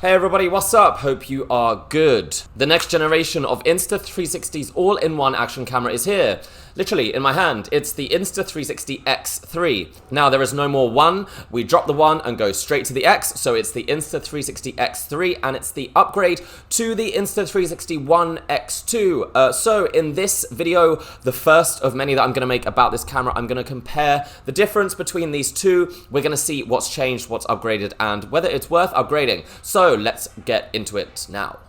Hey everybody, what's up? Hope you are good. The next generation of Insta360's all-in-one action camera is here. Literally, in my hand, it's the Insta360 X3. Now, there is no more one. We drop the one and go straight to the X, so it's the Insta360 X3, and it's the upgrade to the Insta360 One X2. So, in this video, the first of many that I'm going to make about this camera, I'm going to compare the difference between these two. We're going to see what's changed, what's upgraded, and whether it's worth upgrading. So, let's get into it now.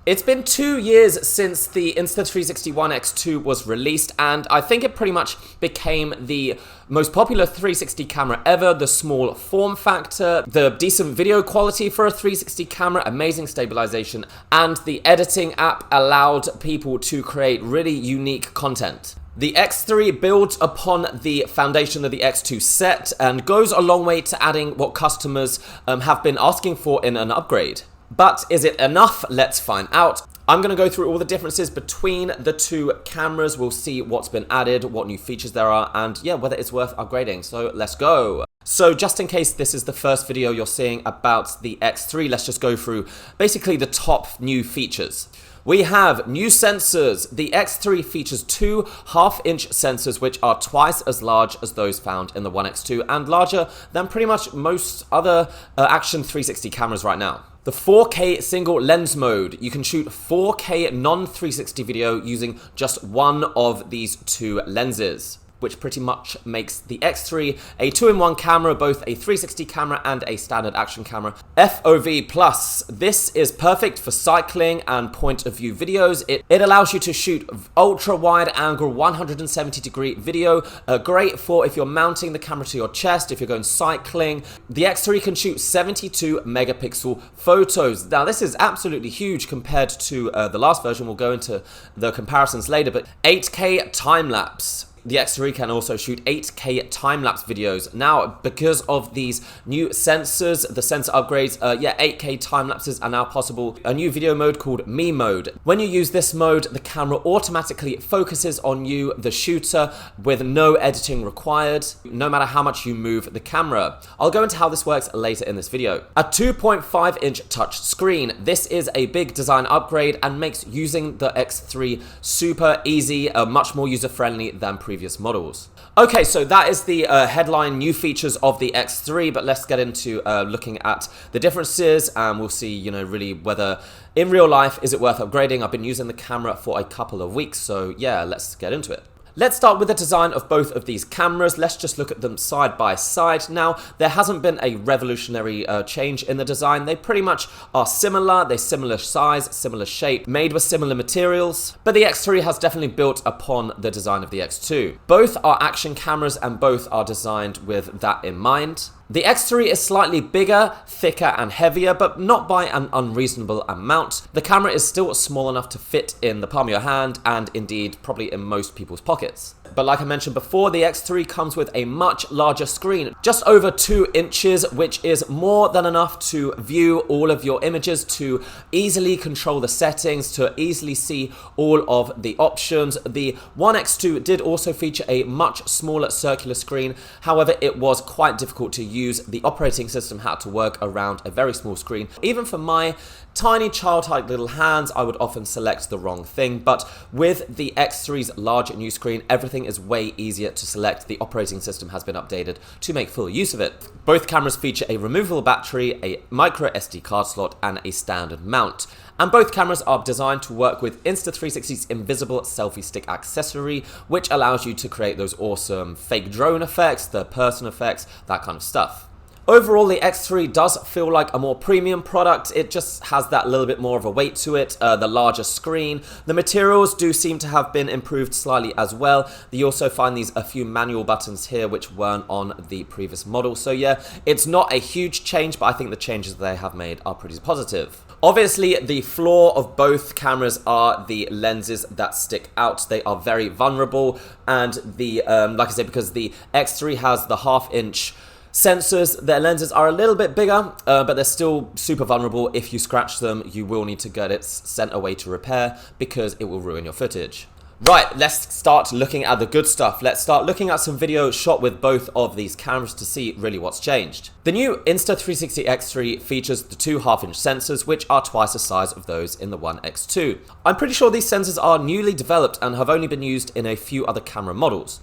It's been 2 years since the Insta360 One X2 was released, and I think it pretty much became the most popular 360 camera ever. The small form factor, the decent video quality for a 360 camera, amazing stabilization, and the editing app allowed people to create really unique content. The X3 builds upon the foundation of the X2 set and goes a long way to adding what customers have been asking for in an upgrade. But is it enough? Let's find out. I'm going to go through all the differences between the two cameras. We'll see what's been added, what new features there are, and yeah, whether it's worth upgrading. So let's go. So just in case this is the first video you're seeing about the X3, let's just go through basically the top new features. We have new sensors. The X3 features two 1/2-inch sensors which are twice as large as those found in the One X2 and larger than pretty much most other Action 360 cameras right now. The 4K single lens mode. You can shoot 4K non-360 video using just one of these two lenses, which pretty much makes the X3 a 2-in-1 camera, both a 360 camera and a standard action camera. FOV+. This is perfect for cycling and point of view videos. It allows you to shoot ultra wide angle 170-degree video. Great for if you're mounting the camera to your chest, if you're going cycling. The X3 can shoot 72 megapixel photos. Now this is absolutely huge compared to the last version. We'll go into the comparisons later, but 8K time-lapse. The X3 can also shoot 8K time-lapse videos. Now, because of these new sensors, the sensor upgrades, 8K time-lapses are now possible. A new video mode called Me Mode. When you use this mode, the camera automatically focuses on you, the shooter, with no editing required, no matter how much you move the camera. I'll go into how this works later in this video. A 2.5-inch touch screen. This is a big design upgrade and makes using the X3 super easy, much more user-friendly than previous models. Okay, so that is the headline new features of the X3, but let's get into looking at the differences, and we'll see, really whether in real life is it worth upgrading. I've been using the camera for a couple of weeks, so yeah, let's get into it. Let's start with the design of both of these cameras. Let's just look at them side by side. Now, there hasn't been a revolutionary change in the design. They pretty much are similar. They're similar size, similar shape, made with similar materials. But the X3 has definitely built upon the design of the X2. Both are action cameras and both are designed with that in mind. The X3 is slightly bigger, thicker and heavier, but not by an unreasonable amount. The camera is still small enough to fit in the palm of your hand and indeed probably in most people's pockets. But like I mentioned before, the X3 comes with a much larger screen, just over 2 inches, which is more than enough to view all of your images, to easily control the settings, to easily see all of the options. The One X2 did also feature a much smaller circular screen. However, it was quite difficult to use. The operating system had to work around a very small screen. Even for my tiny childlike little hands, I would often select the wrong thing, but with the X3's large new screen, everything is way easier to select. The operating system has been updated to make full use of it. Both cameras feature a removable battery, a micro SD card slot, and a standard mount. And both cameras are designed to work with Insta360's invisible selfie stick accessory, which allows you to create those awesome fake drone effects, third-person effects, that kind of stuff. Overall, the X3 does feel like a more premium product. It just has that little bit more of a weight to it, the larger screen. The materials do seem to have been improved slightly as well. You also find a few manual buttons here which weren't on the previous model. So yeah, it's not a huge change, but I think the changes they have made are pretty positive. Obviously, the flaw of both cameras are the lenses that stick out. They are very vulnerable, and like I said, because the X3 has the 1/2-inch sensors, their lenses are a little bit bigger, but they're still super vulnerable. If you scratch them, you will need to get it sent away to repair because it will ruin your footage. Right, let's start looking at the good stuff. Let's start looking at some video shot with both of these cameras to see really what's changed. The new Insta360 X3 features the two 1/2-inch sensors, which are twice the size of those in the One X2. I'm pretty sure these sensors are newly developed and have only been used in a few other camera models.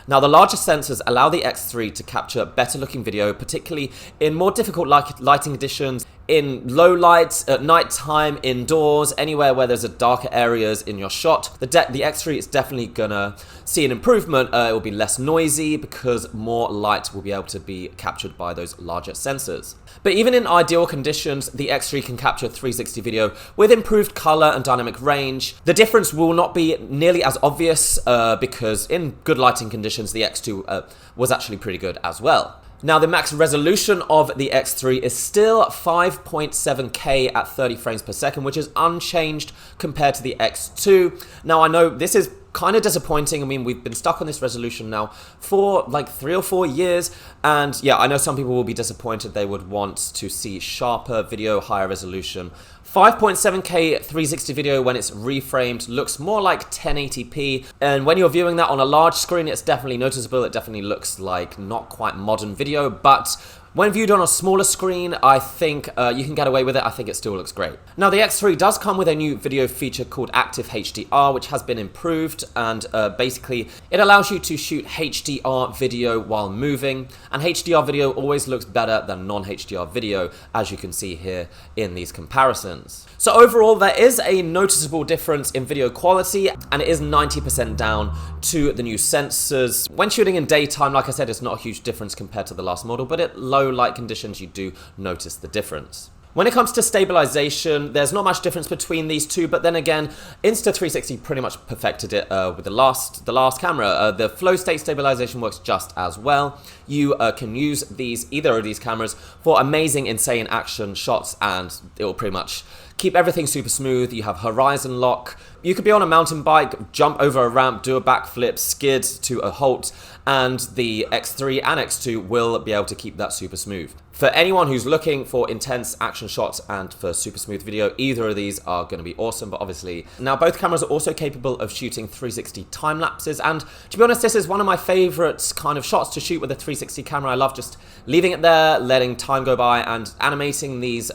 Now, the larger sensors allow the X3 to capture better looking video, particularly in more difficult lighting conditions, in low lights, at night time, indoors, anywhere where there's darker areas in your shot. The X3 is definitely gonna see an improvement. It will be less noisy because more light will be able to be captured by those larger sensors. But even in ideal conditions, the X3 can capture 360 video with improved color and dynamic range. The difference will not be nearly as obvious because in good lighting conditions, the X2 was actually pretty good as well. Now, the max resolution of the X3 is still 5.7K at 30 frames per second, which is unchanged compared to the X2. Now, I know this is kind of disappointing. I mean, we've been stuck on this resolution now for like 3 or 4 years, and yeah, I know some people will be disappointed. They would want to see sharper video, higher resolution. 5.7K 360 video when it's reframed looks more like 1080p, and when you're viewing that on a large screen, it's definitely noticeable. It definitely looks like not quite modern video, but when viewed on a smaller screen, I think you can get away with it. I think it still looks great. Now, the X3 does come with a new video feature called Active HDR, which has been improved, and basically it allows you to shoot HDR video while moving, and HDR video always looks better than non-HDR video, as you can see here in these comparisons. So overall, there is a noticeable difference in video quality, and it is 90% down to the new sensors. When shooting in daytime, like I said, it's not a huge difference compared to the last model, but at low light conditions, you do notice the difference. When it comes to stabilization, there's not much difference between these two, but then again, Insta360 pretty much perfected it with the last camera. The flow state stabilization works just as well. You can use either of these cameras for amazing, insane action shots, and it will pretty much keep everything super smooth. You have horizon lock. You could be on a mountain bike, jump over a ramp, do a backflip, skid to a halt, and the X3 and X2 will be able to keep that super smooth. For anyone who's looking for intense action shots and for super smooth video, either of these are going to be awesome, but obviously now both cameras are also capable of shooting 360 time lapses, and to be honest, this is one of my favorite kind of shots to shoot with a 360 camera. I love just leaving it there, letting time go by, and animating these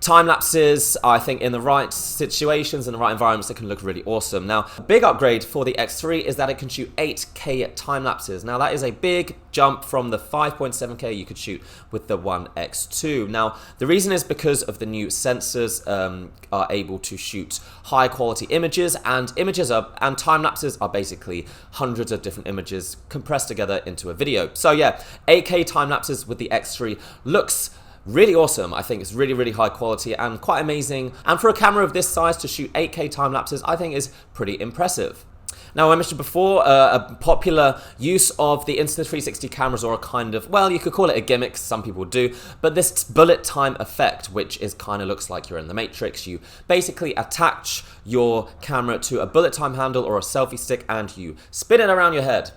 time lapses. I think in the right situations and the right environments, it can look really awesome. Now, a big upgrade for the X3 is that it can shoot 8K time lapses. Now, that is a big jump from the 5.7K you could shoot with the One X2. Now, the reason is because of the new sensors are able to shoot high quality images, and time lapses are basically hundreds of different images compressed together into a video. So yeah, 8K time lapses with the X3 looks really awesome. I think it's really, really high quality and quite amazing. And for a camera of this size to shoot 8K time lapses, I think is pretty impressive. Now, I mentioned before, a popular use of the Insta360 cameras, or a kind of, well, you could call it a gimmick, some people do, but this bullet time effect, which is kind of looks like you're in the Matrix. You basically attach your camera to a bullet time handle or a selfie stick, and you spin it around your head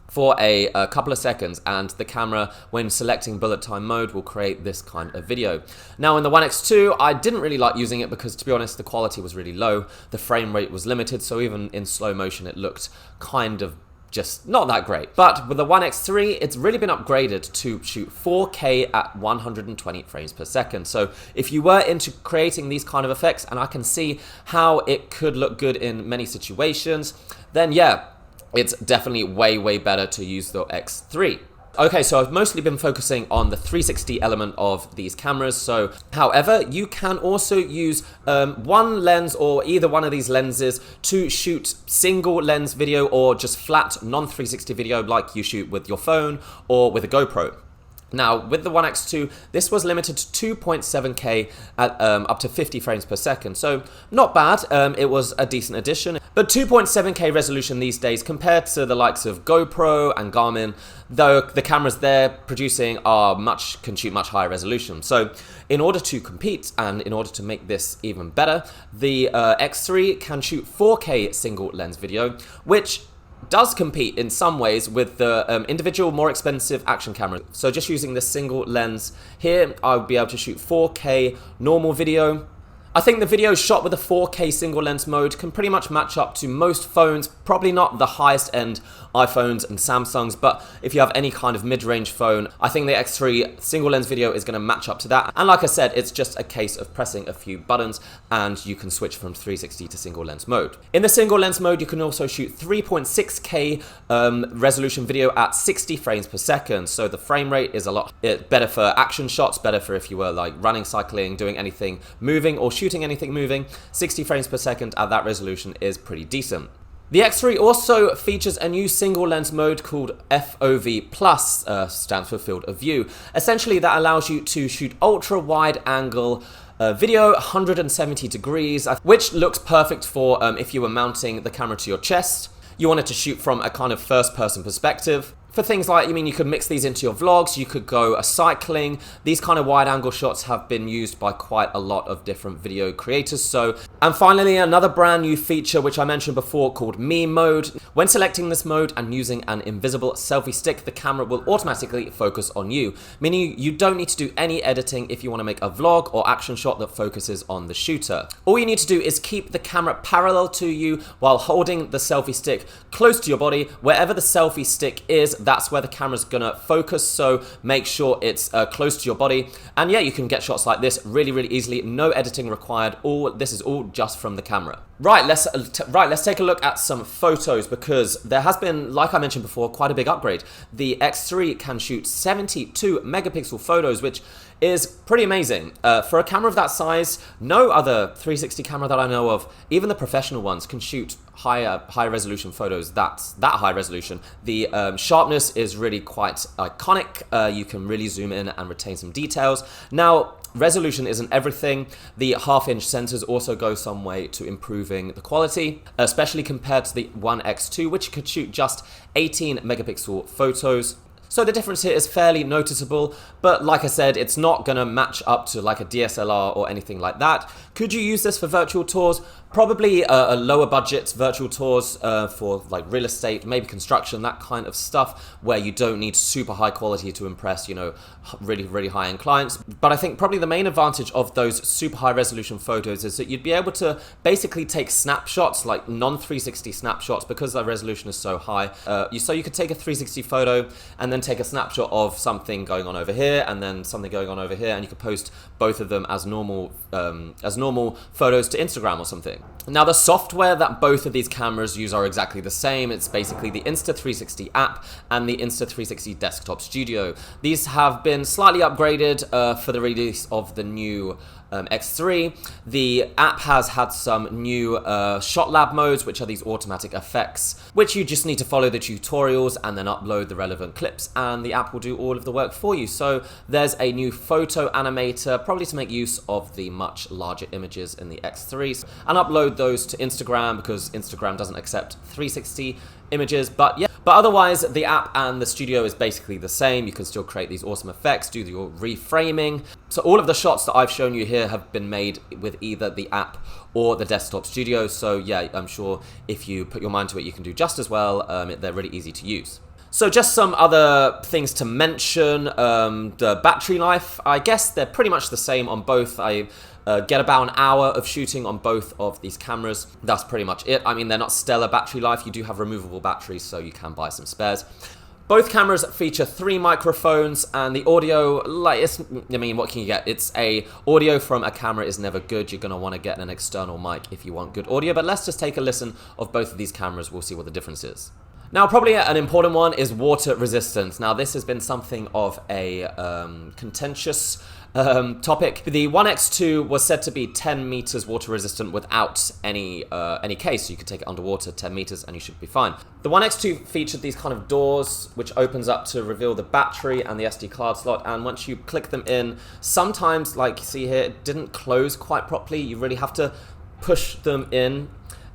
for a couple of seconds, and the camera, when selecting bullet time mode, will create this kind of video. Now, in the One X2, I didn't really like using it because, to be honest, the quality was really low. The frame rate was limited, so even in slow motion, it looked kind of just not that great. But with the One X3, it's really been upgraded to shoot 4K at 120 frames per second. So if you were into creating these kind of effects, and I can see how it could look good in many situations, then yeah, it's definitely way, way better to use the X3. Okay, so I've mostly been focusing on the 360 element of these cameras. So, however, you can also use one lens or either one of these lenses to shoot single lens video, or just flat non-360 video like you shoot with your phone or with a GoPro. Now, with the One X2, this was limited to 2.7K at up to 50 frames per second, so not bad. It was a decent addition. But 2.7K resolution these days, compared to the likes of GoPro and Garmin, though the cameras they're producing can shoot much higher resolution. So in order to compete and in order to make this even better, the X3 can shoot 4K single lens video, which does compete in some ways with the individual more expensive action cameras. So just using this single lens here, I would be able to shoot 4K normal video, I think the video shot with a 4K single lens mode can pretty much match up to most phones, probably not the highest end iPhones and Samsungs, but if you have any kind of mid-range phone, I think the X3 single lens video is going to match up to that. And like I said, it's just a case of pressing a few buttons and you can switch from 360 to single lens mode. In the single lens mode, you can also shoot 3.6K resolution video at 60 frames per second. So the frame rate is a lot better for action shots, better for if you were like running, cycling, doing anything moving or shooting anything moving. 60 frames per second at that resolution is pretty decent. The X3 also features a new single lens mode called FOV+, stands for field of view. Essentially, that allows you to shoot ultra wide angle video 170 degrees, which looks perfect for if you were mounting the camera to your chest. You wanted to shoot from a kind of first person perspective. For things like, you could mix these into your vlogs, you could go cycling. These kind of wide angle shots have been used by quite a lot of different video creators. And finally, another brand new feature, which I mentioned before, called Me Mode. When selecting this mode and using an invisible selfie stick, the camera will automatically focus on you, meaning you don't need to do any editing if you want to make a vlog or action shot that focuses on the shooter. All you need to do is keep the camera parallel to you while holding the selfie stick close to your body. Wherever the selfie stick is, that's where the camera's gonna focus, so make sure it's close to your body. And yeah, you can get shots like this really, really easily. No editing required. This is all just from the camera. Right, let's take a look at some photos, because there has been, like I mentioned before, quite a big upgrade. The X3 can shoot 72 megapixel photos, which is pretty amazing. For a camera of that size, no other 360 camera that I know of, even the professional ones, can shoot high resolution photos that high resolution. The sharpness is really quite iconic. You can really zoom in and retain some details. Now, resolution isn't everything. The half-inch sensors also go some way to improving the quality, especially compared to the One X2, which could shoot just 18 megapixel photos. So the difference here is fairly noticeable, but like I said, it's not going to match up to like a DSLR or anything like that. Could you use this for virtual tours? Probably a lower budget virtual tours for like real estate, maybe construction, that kind of stuff, where you don't need super high quality to impress, really, really high-end clients. But I think probably the main advantage of those super high resolution photos is that you'd be able to basically take snapshots, like non-360 snapshots, because the resolution is so high. So you could take a 360 photo and then take a snapshot of something going on over here and then something going on over here, and you could post both of them as normal photos to Instagram or something. Now, the software that both of these cameras use are exactly the same. It's basically the Insta360 app and the Insta360 Desktop Studio. These have been slightly upgraded for the release of the new X3. The app has had some new shot lab modes, which are these automatic effects, which you just need to follow the tutorials and then upload the relevant clips, and the app will do all of the work for you. So there's a new photo animator, probably to make use of the much larger images in the X3, and upload those to Instagram, because Instagram doesn't accept 360 images. But yeah, but otherwise the app and the studio is basically the same. You can still create these awesome effects, do your reframing. So all of the shots that I've shown you here have been made with either the app or the desktop studio. So yeah, I'm sure if you put your mind to it, you can do just as well. They're really easy to use. So just some other things to mention. The battery life, I guess they're pretty much the same on both. I get about an hour of shooting on both of these cameras. That's pretty much it. I mean, they're not stellar battery life. You do have removable batteries, so you can buy some spares. Both cameras feature 3 microphones, and the audio, what can you get? It's audio from a camera is never good. You're going to want to get an external mic if you want good audio, but let's just take a listen of both of these cameras. We'll see what the difference is. Now, probably an important one is water resistance. Now, this has been something of a contentious topic. The One X2 was said to be 10 meters water resistant without any case. So you could take it underwater 10 meters and you should be fine. The One X2 featured these kind of doors which opens up to reveal the battery and the SD card slot, and once you click them in, sometimes, like you see here, it didn't close quite properly. You really have to push them in.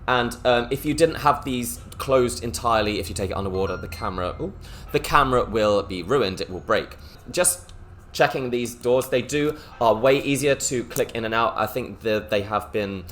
And if you didn't have these closed entirely, if you take it underwater, the camera will be ruined. It will break. Just checking these doors, they are way easier to click in and out. I think that they have been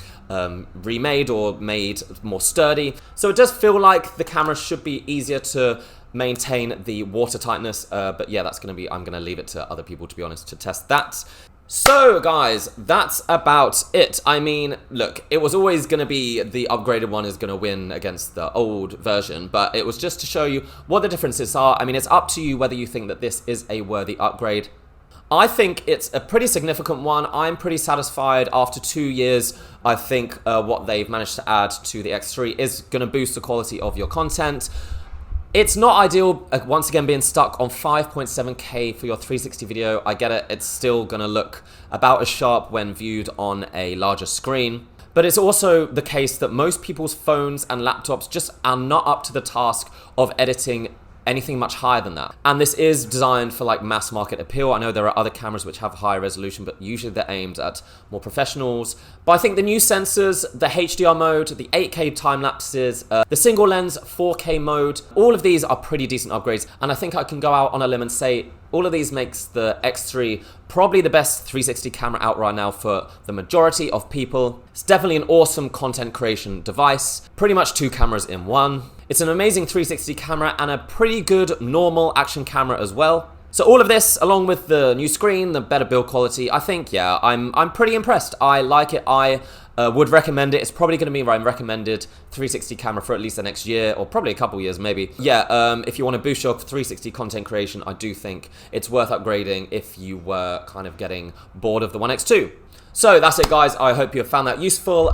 remade or made more sturdy. So it does feel like the camera should be easier to maintain the water tightness. But yeah, I'm going to leave it to other people, to be honest, to test that. So guys, that's about it. I mean, look, it was always going to be the upgraded one is going to win against the old version, but it was just to show you what the differences are. I mean, it's up to you whether you think that this is a worthy upgrade. I think it's a pretty significant one. I'm pretty satisfied after 2 years. I think what they've managed to add to the X3 is going to boost the quality of your content. It's not ideal, once again, being stuck on 5.7K for your 360 video. I get it, it's still going to look about as sharp when viewed on a larger screen. But it's also the case that most people's phones and laptops just are not up to the task of editing anything much higher than that. And this is designed for like mass market appeal. I know there are other cameras which have higher resolution, but usually they're aimed at more professionals. But I think the new sensors, the HDR mode, the 8K time lapses, the single lens 4K mode, all of these are pretty decent upgrades. And I think I can go out on a limb and say all of these makes the X3 probably the best 360 camera out right now for the majority of people. It's definitely an awesome content creation device. Pretty much 2 cameras in one. It's an amazing 360 camera and a pretty good normal action camera as well. So all of this, along with the new screen, the better build quality, I think, yeah, I'm pretty impressed. I like it. I would recommend it. It's probably going to be my recommended 360 camera for at least the next year, or probably a couple years maybe. Yeah, if you want to boost your 360 content creation, I do think it's worth upgrading if you were kind of getting bored of the One X2. So that's it, guys. I hope you have found that useful.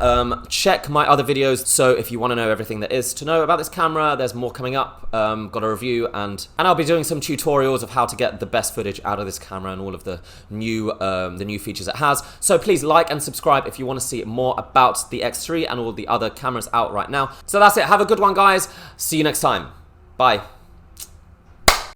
Check my other videos. So if you want to know everything there is to know about this camera, there's more coming up. Got a review, and I'll be doing some tutorials of how to get the best footage out of this camera and all of the new features it has. So please like and subscribe if you want to see more about the X3 and all the other cameras out right now. So that's it. Have a good one, guys. See you next time. Bye.